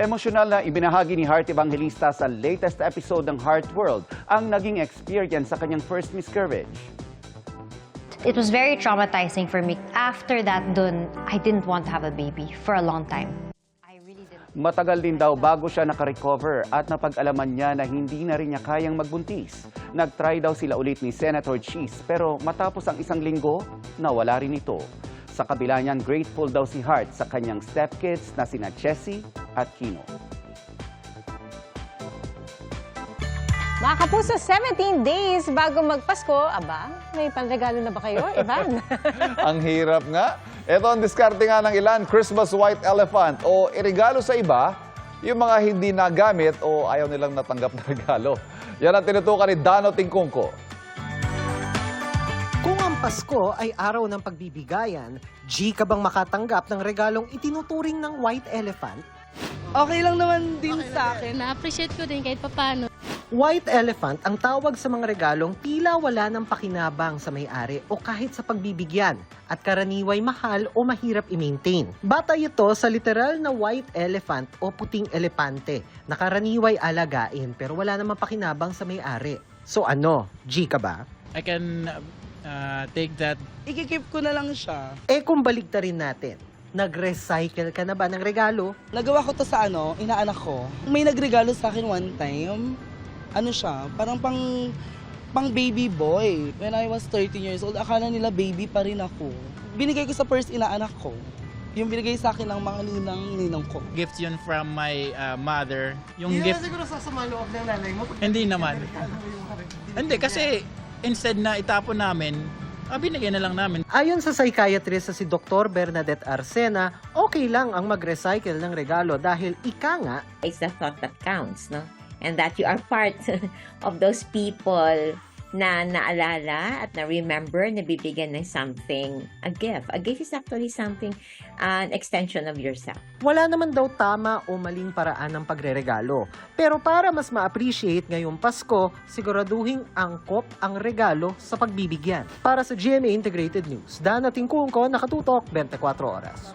Emosyonal na ibinahagi ni Heart Evangelista sa latest episode ng Heart World ang naging experience sa kanyang first miscarriage. It was very traumatizing for me. After that, I didn't want to have a baby for a long time. Matagal din daw bago siya nakarecover at napag-alaman niya na hindi na rin niya kayang magbuntis. Nag-try daw sila ulit ni Senator Cheese pero matapos ang isang linggo, nawala rin ito. Sa kabila niyan, grateful daw si Heart sa kanyang stepkids na sina Chessy at Kino. Mga kapuso, 17 days bago magpasko, aba, may panregalo na ba kayo, Ivan? Ang hirap nga. Ito ang diskarte nga ng ilan, Christmas white elephant o irigalo sa iba, yung mga hindi nagamit o ayaw nilang natanggap na regalo. Yan ang tinutukan ni Dano Tingkungko. Kung ang Pasko ay araw ng pagbibigayan, G ka bang makatanggap ng regalong itinuturing ng white elephant? Okay lang naman din sa akin. Na-appreciate ko din kahit papano. White elephant ang tawag sa mga regalong tila wala ng pakinabang sa may-ari o kahit sa pagbibigyan at karaniway mahal o mahirap i-maintain. Batay ito sa literal na white elephant o puting elepante na karaniway alagain pero wala namang pakinabang sa may-ari. So ano, G ka ba? I can take that. Ikikip ko na lang siya. Eh kung baligtarin natin, nag-recycle ka na ba ng regalo? Nagawa ko to sa inaanak ko. May nagregalo sa akin one time. Ano siya, parang pang baby boy. When I was 13 years old, akala nila baby pa rin ako. Binigay ko sa first inaanak ko. Yung binigay sa akin ng mga ninang ko. Gift yun from my mother. Yung Hindi gift. na siguro sasama loob ng nanay mo. Hindi naman. Hindi, kasi instead na itapon namin, binigay na lang namin. Ayon sa psychiatrist sa si Dr. Bernadette Arcena, okay lang ang mag-recycle ng regalo dahil ika nga, It's the thought that counts, no? And that you are part of those people na naalala at na-remember na bibigyan ng something, a gift. A gift is actually something, an extension of yourself. wala naman daw tama o maling paraan ng pagre-regalo. Pero para mas ma-appreciate ngayong Pasko, siguraduhing angkop ang regalo sa pagbibigyan. Para sa GMA Integrated News, Dana Tingkungko, nakatutok 24 oras.